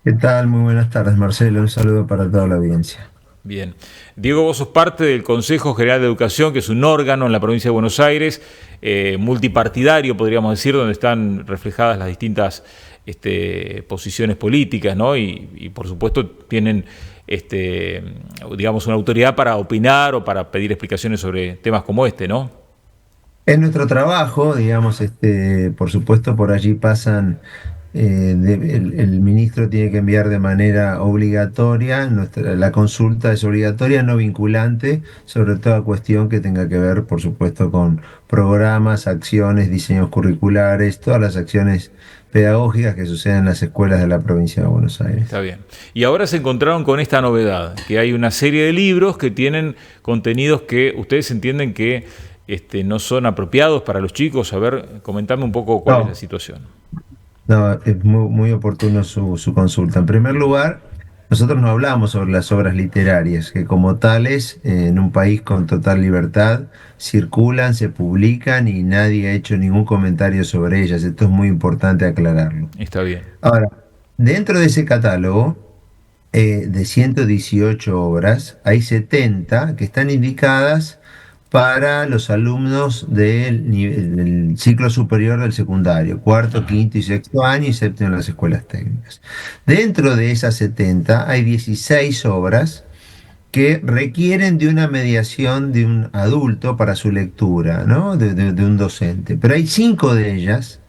¿Qué tal? Muy buenas tardes, Marcelo. Un saludo para toda la audiencia. Bien. Diego, vos sos parte del Consejo General de Educación, que es un órgano en la provincia de Buenos Aires, multipartidario, podríamos decir, donde están reflejadas las distintas posiciones políticas, ¿no? Y, por supuesto tienen, digamos, una autoridad para opinar o para pedir explicaciones sobre temas como este, ¿no? Es nuestro trabajo, digamos, por supuesto, por allí pasan, el ministro tiene que enviar de manera obligatoria, la consulta es obligatoria, no vinculante, sobre toda cuestión que tenga que ver, por supuesto, con programas, acciones, diseños curriculares, todas las acciones pedagógicas que suceden en las escuelas de la provincia de Buenos Aires. Está bien. Y ahora se encontraron con esta novedad, que hay una serie de libros que tienen contenidos que ustedes entienden que no son apropiados para los chicos. A ver, comentame un poco cuál es la No, situación. no, es muy oportuno su consulta. En primer lugar, nosotros no hablamos sobre las obras literarias, que como tales, en un país con total libertad, circulan, se publican y nadie ha hecho ningún comentario sobre ellas. Esto es muy importante aclararlo. Está bien. Ahora, dentro de ese catálogo de 118 obras, hay 70 que están indicadas para los alumnos del ciclo superior del secundario, cuarto, Ajá. quinto y sexto año y séptimo en las escuelas técnicas. Dentro de esas 70 hay 16 obras que requieren de una mediación de un adulto para su lectura, ¿no? De un docente. Pero hay 5 de ellas,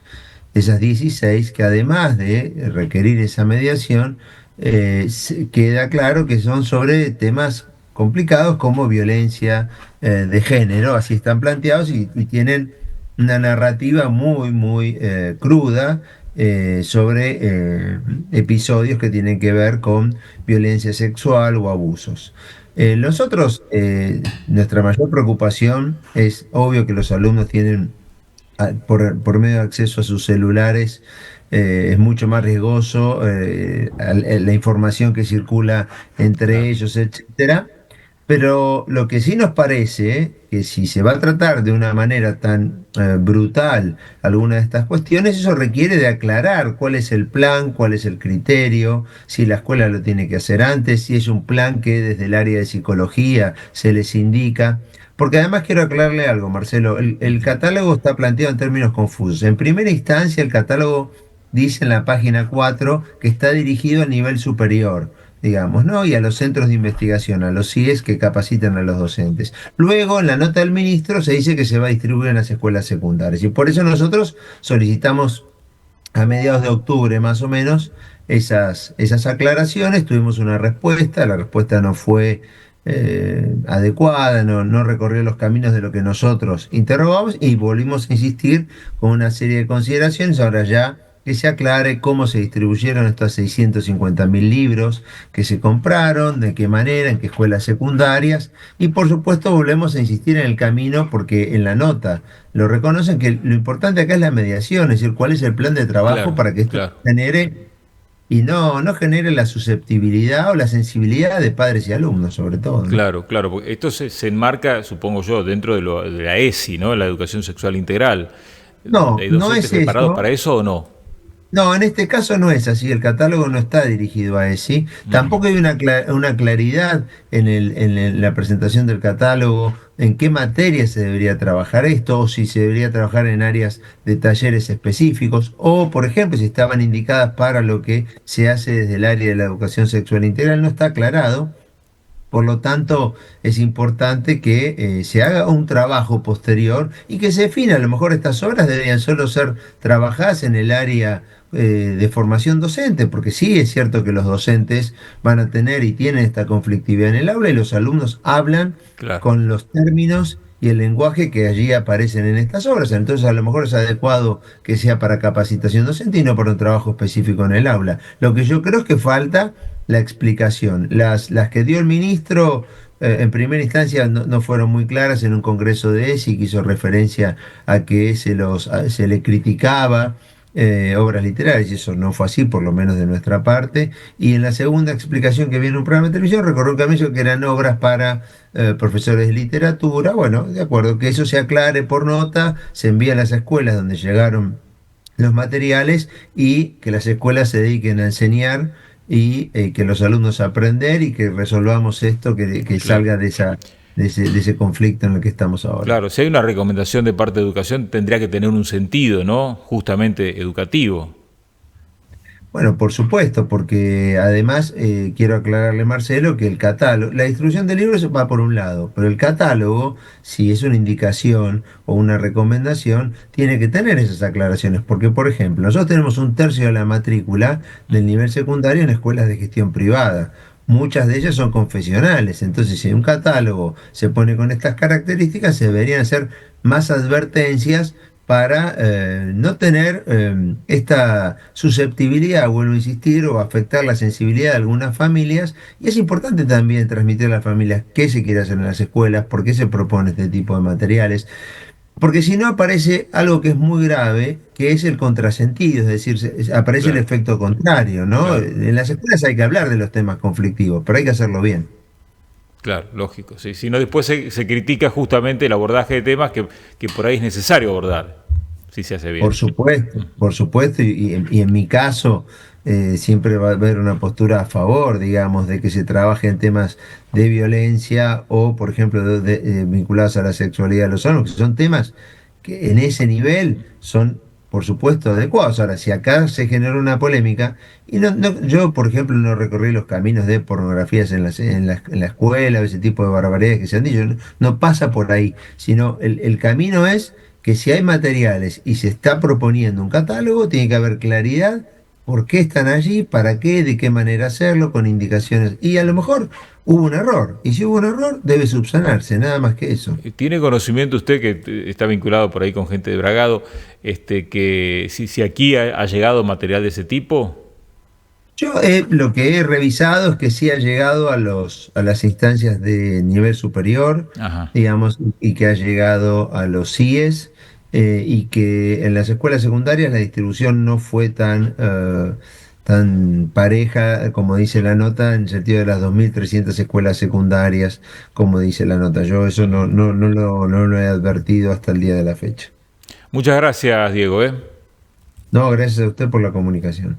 de esas 16, que además de requerir esa mediación, queda claro que son sobre temas complicados como violencia de género, así están planteados y tienen una narrativa muy cruda sobre episodios que tienen que ver con violencia sexual o abusos. Nosotros, nuestra mayor preocupación es obvio que los alumnos tienen por medio de acceso a sus celulares, es mucho más riesgoso, la información que circula entre Claro. ellos, etcétera. Pero lo que sí nos parece que si se va a tratar de una manera tan brutal alguna de estas cuestiones, eso requiere de aclarar cuál es el plan, cuál es el criterio, si la escuela lo tiene que hacer antes, si es un plan que desde el área de psicología se les indica. Porque además quiero aclararle algo, Marcelo, el Ujú. catálogo está planteado en términos confusos. En primera instancia, el catálogo dice en la página 4 que está dirigido al nivel superior, digamos, ¿no? Y a los centros de investigación, a los CIES que capacitan a los docentes. Luego, en la nota del ministro se dice que se va a distribuir en las escuelas secundarias. Y por eso nosotros solicitamos a mediados de octubre más o menos esas aclaraciones, tuvimos una respuesta, la respuesta no fue adecuada, no recorrió los caminos de lo que nosotros interrogamos y volvimos a insistir con una serie de consideraciones, ahora ya que se aclare cómo se distribuyeron estos 650.000 libros que se compraron, de qué manera, en qué escuelas secundarias y por supuesto volvemos a insistir en el camino porque en la nota lo reconocen que lo importante acá es la mediación, es decir, cuál es el plan de trabajo Claro, para que esto claro, genere y no genere la susceptibilidad o la sensibilidad de padres y alumnos, sobre todo, ¿no? claro, claro. Porque esto se enmarca, supongo yo, dentro de la ESI, ¿no? La educación sexual integral. No, ¿Hay no docentes es preparados eso. para eso o no? No, en este caso no es así, el catálogo no está dirigido a ESI. Ujú. Tampoco hay una claridad la presentación del catálogo en qué materia se debería trabajar esto, o si se debería trabajar en áreas de talleres específicos, o por ejemplo, si estaban indicadas para lo que se hace desde el área de la educación sexual integral, no está aclarado. Por lo tanto, es importante que se haga un trabajo posterior y que se defina, a lo mejor estas obras deberían solo ser trabajadas en el área de formación docente, porque sí es cierto que los docentes van a tener y tienen esta conflictividad en el aula y los alumnos hablan Claro. con los términos y el lenguaje que allí aparecen en estas obras. Entonces, a lo mejor es adecuado que sea para capacitación docente y no para un trabajo específico en el aula. Lo que yo creo es que falta la explicación. Las que dio el ministro en primera instancia no fueron muy claras en un congreso de ESI que hizo referencia a que se le criticaba obras literarias y eso no fue así, por lo menos de nuestra parte. Y en la segunda explicación que viene en un programa de televisión, recordó que me dijo que eran obras para profesores de literatura. Bueno, de acuerdo, que eso se aclare por nota, se envía a las escuelas donde llegaron los materiales y que las escuelas se dediquen a enseñar y que los alumnos aprender y que resolvamos esto, que Claro. salga de ese conflicto en el que estamos ahora. Claro, si hay una recomendación de parte de educación, tendría que tener un sentido, ¿no? Justamente educativo. Bueno, por supuesto, porque además quiero aclararle, Marcelo, que el catálogo, la distribución de libros va por un lado, pero el catálogo, si es una indicación o una recomendación, tiene que tener esas aclaraciones, porque, por ejemplo, nosotros tenemos un tercio de la matrícula del nivel secundario en escuelas de gestión privada. Muchas de ellas son confesionales, entonces si un catálogo se pone con estas características, se deberían hacer más advertencias para no tener esta susceptibilidad, vuelvo a insistir, o afectar la sensibilidad de algunas familias. Y es importante también transmitir a las familias qué se quiere hacer en las escuelas, por qué se propone este tipo de materiales, porque si no aparece algo que es muy grave, que es el contrasentido, es decir, aparece el Claro, efecto contrario, ¿no? claro, En las escuelas hay que hablar de los temas conflictivos, pero hay que hacerlo bien. claro, lógico. Sí. Si no, después se critica justamente el abordaje de temas que por ahí es necesario abordar, si se hace bien. Por supuesto, y en mi caso siempre va a haber una postura a favor, digamos, de que se trabaje en temas de violencia o, por ejemplo, vinculados a la sexualidad de los hombres, que son temas que en ese nivel son, por supuesto, adecuados. Ahora, si acá se generó una polémica, y yo, por ejemplo, no recorrí los caminos de pornografías en la escuela, ese tipo de barbaridades que se han dicho, no pasa por ahí, sino el camino es que si hay materiales y se está proponiendo un catálogo, tiene que haber claridad por qué están allí, para qué, de qué manera hacerlo, con indicaciones. Y a lo mejor hubo un error, y si hubo un error, debe subsanarse, nada más que eso. ¿Tiene conocimiento usted que está vinculado por ahí con gente de Bragado, que si aquí ha llegado material de ese tipo? Yo lo que he revisado es que sí ha llegado a las instancias de nivel superior, Ajá. digamos, y que ha llegado a los CIES, y que en las escuelas secundarias la distribución no fue tan pareja como dice la nota, en el sentido de las 2.300 escuelas secundarias, como dice la nota. Yo eso no lo he advertido hasta el día de la fecha. Muchas gracias, Diego, ¿eh? No, gracias a usted por la comunicación.